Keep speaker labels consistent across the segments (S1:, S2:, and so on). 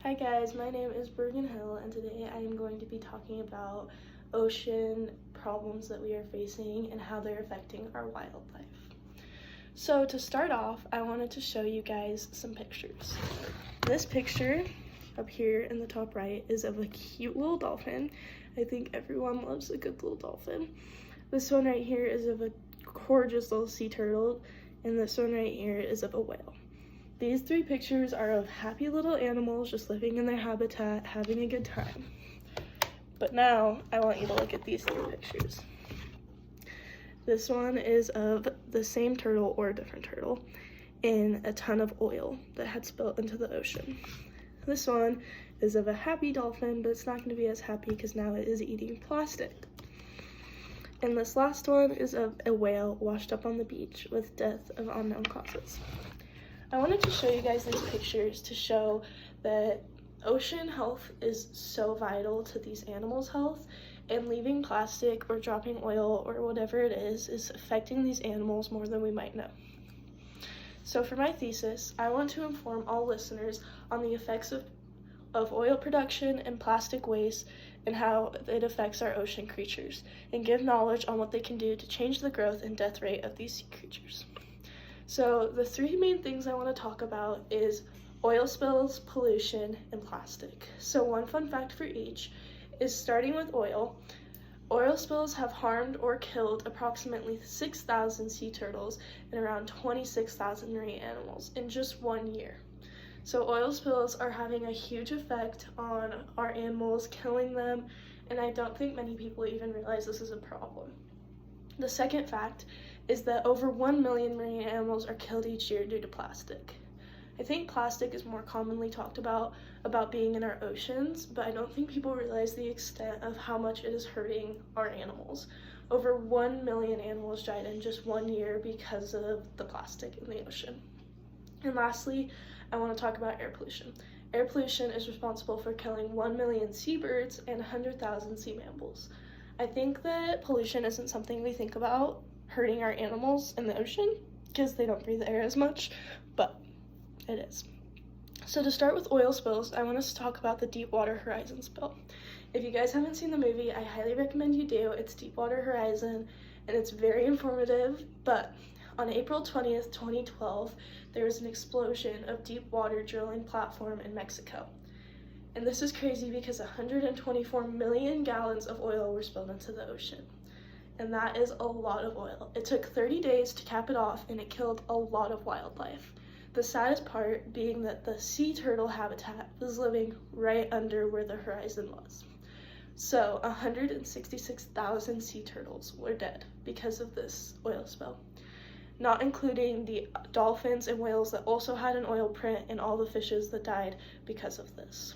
S1: Hi guys, my name is Bergen Hill and today I am going to be talking about ocean problems that we are facing and how they're affecting our wildlife. So to start off, I wanted to show you guys some pictures. This picture up here in the top right is of a cute little dolphin. I think everyone loves a good little dolphin. This one right here is of a gorgeous little sea turtle, and this one right here is of a whale. These three pictures are of happy little animals just living in their habitat, having a good time. But now I want you to look at these three pictures. This one is of the same turtle or a different turtle in a ton of oil that had spilled into the ocean. This one is of a happy dolphin, but it's not going to be as happy because now it is eating plastic. And this last one is of a whale washed up on the beach with death of unknown causes. I wanted to show you guys these pictures to show that ocean health is so vital to these animals' health, and leaving plastic or dropping oil or whatever it is affecting these animals more than we might know. So for my thesis, I want to inform all listeners on the effects of oil production and plastic waste and how it affects our ocean creatures, and give knowledge on what they can do to change the growth and death rate of these sea creatures. So the three main things I want to talk about is oil spills, pollution, and plastic. So one fun fact for each is starting with oil. Oil spills have harmed or killed approximately 6,000 sea turtles and around 26,000 marine animals in just 1 year. So oil spills are having a huge effect on our animals, killing them, and I don't think many people even realize this is a problem. The second fact is that over 1 million marine animals are killed each year due to plastic. I think plastic is more commonly talked about being in our oceans, but I don't think people realize the extent of how much it is hurting our animals. Over 1 million animals died in just 1 year because of the plastic in the ocean. And lastly, I want to talk about air pollution. Air pollution is responsible for killing 1 million seabirds and 100,000 sea mammals. I think that pollution isn't something we think about hurting our animals in the ocean because they don't breathe the air as much, but it is. So to start with oil spills, I want us to talk about the Deepwater Horizon spill. If you guys haven't seen the movie, I highly recommend you do. It's Deepwater Horizon, and it's very informative, but on April 20th, 2012, there was an explosion of deep water drilling platform in Mexico. And this is crazy because 124 million gallons of oil were spilled into the ocean. And that is a lot of oil. It took 30 days to cap it off, and it killed a lot of wildlife. The saddest part being that the sea turtle habitat was living right under where the horizon was. So 166,000 sea turtles were dead because of this oil spill, not including the dolphins and whales that also had an oil print and all the fishes that died because of this.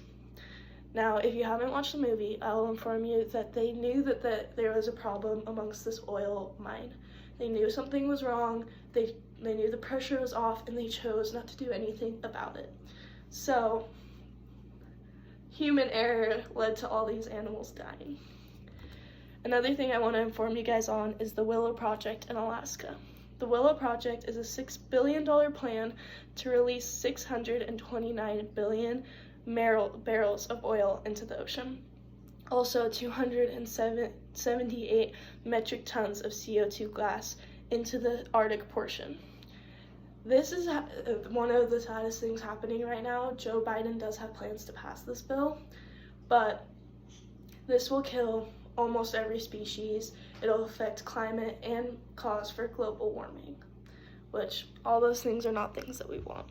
S1: Now, if you haven't watched the movie, I'll inform you that they knew that there was a problem amongst this oil mine. They knew something was wrong, they knew the pressure was off, and they chose not to do anything about it. So, human error led to all these animals dying. Another thing I want to inform you guys on is the Willow Project in Alaska. The Willow Project is a $6 billion plan to release 629 billion barrels of oil into the ocean. Also 278 metric tons of CO2 gas into the Arctic portion. This is one of the saddest things happening right now. Joe Biden does have plans to pass this bill, but this will kill almost every species. It'll affect climate and cause for global warming, which all those things are not things that we want.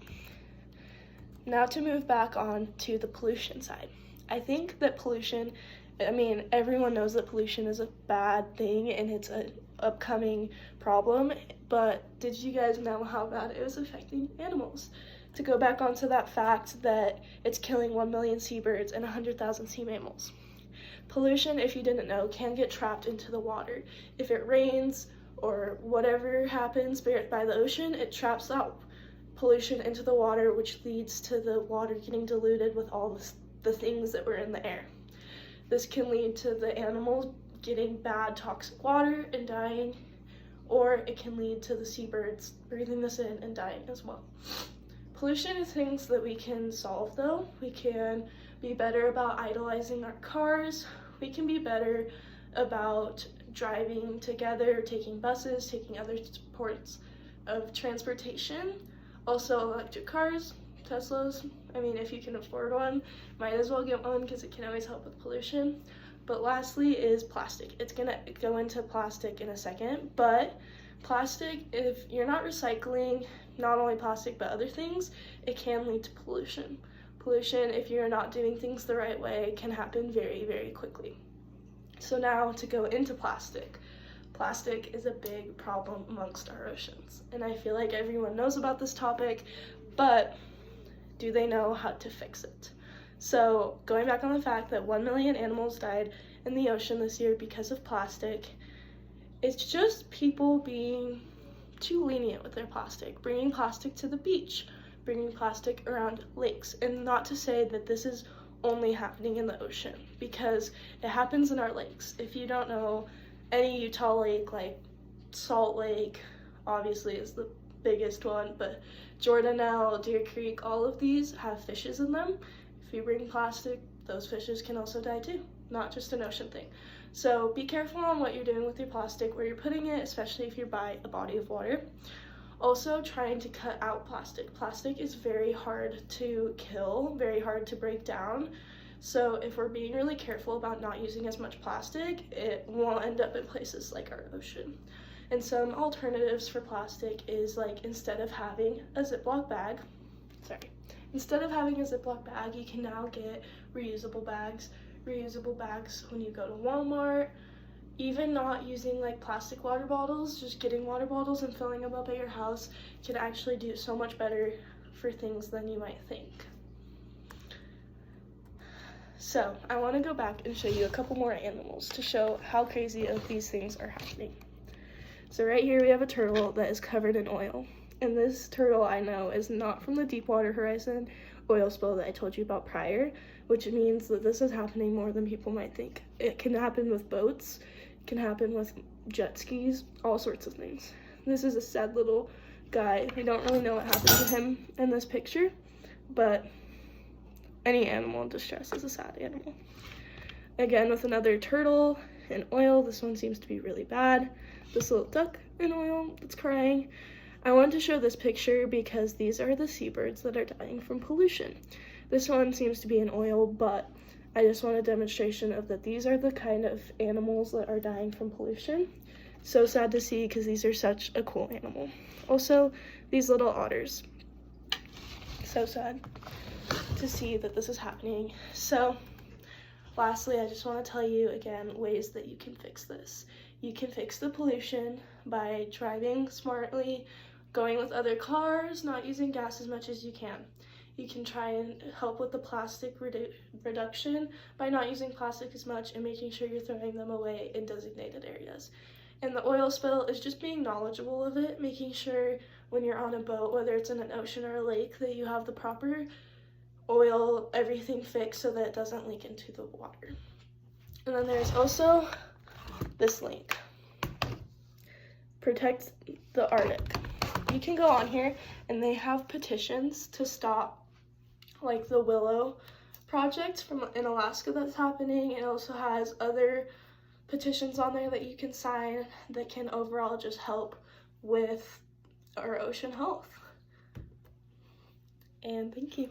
S1: Now to move back on to the pollution side. I think that pollution, everyone knows that pollution is a bad thing and it's an upcoming problem, but did you guys know how bad it was affecting animals? To go back onto that fact that it's killing 1 million seabirds and 100,000 sea mammals. Pollution, if you didn't know, can get trapped into the water. If it rains or whatever happens by the ocean, it traps out pollution into the water, which leads to the water getting diluted with all the things that were in the air. This can lead to the animals getting bad toxic water and dying, or it can lead to the seabirds breathing this in and dying as well. Pollution is things that we can solve though. We can be better about idling our cars. We can be better about driving together, taking buses, taking other supports of transportation. Also electric cars, Teslas. I mean, if you can afford one, might as well get one because it can always help with pollution. But lastly is plastic. It's gonna go into plastic in a second, but plastic, if you're not recycling not only plastic but other things, it can lead to pollution. Pollution, if you're not doing things the right way, can happen very, very quickly. So now to go into plastic. Plastic is a big problem amongst our oceans, and I feel like everyone knows about this topic, but do they know how to fix it? So going back on the fact that 1 million animals died in the ocean this year because of plastic, it's just people being too lenient with their plastic, bringing plastic to the beach, bringing plastic around lakes. And not to say that this is only happening in the ocean, because it happens in our lakes. If you don't know, any Utah lake, like Salt Lake obviously is the biggest one, but Jordanelle, Deer Creek, all of these have fishes in them. If you bring plastic, those fishes can also die too, not just an ocean thing. So be careful on what you're doing with your plastic, where you're putting it, especially if you're by a body of water. Also, trying to cut out plastic. Plastic is very hard to kill, very hard to break down. So if we're being really careful about not using as much plastic, it won't end up in places like our ocean. And some alternatives for plastic is, like, instead of having a Ziploc bag, you can now get reusable bags. Reusable bags when you go to Walmart. Even not using like plastic water bottles, just getting water bottles and filling them up at your house can actually do so much better for things than you might think. So I want to go back and show you a couple more animals to show how crazy of these things are happening. So right here we have a turtle that is covered in oil. And this turtle, I know, is not from the Deepwater Horizon oil spill that I told you about prior, which means that this is happening more than people might think. It can happen with boats, it can happen with jet skis, all sorts of things. This is a sad little guy. I don't really know what happened to him in this picture, but any animal in distress is a sad animal. Again, with another turtle in oil. This one seems to be really bad. This little duck in oil that's crying. I wanted to show this picture because these are the seabirds that are dying from pollution. This one seems to be in oil, but I just want a demonstration of that these are the kind of animals that are dying from pollution. So sad to see because these are such a cool animal. Also, these little otters. So sad to see that this is happening. So lastly, I just want to tell you again ways that you can fix this. You can fix the pollution by driving smartly, going with other cars, not using gas as much as you can. You can try and help with the plastic reduction by not using plastic as much and making sure you're throwing them away in designated areas. And the oil spill is just being knowledgeable of it, making sure when you're on a boat, whether it's in an ocean or a lake, that you have the proper oil, everything fixed so that it doesn't leak into the water. And then there's also this link, Protect the Arctic. You can go on here and they have petitions to stop like the Willow project in Alaska that's happening. It also has other petitions on there that you can sign that can overall just help with our ocean health. And thank you.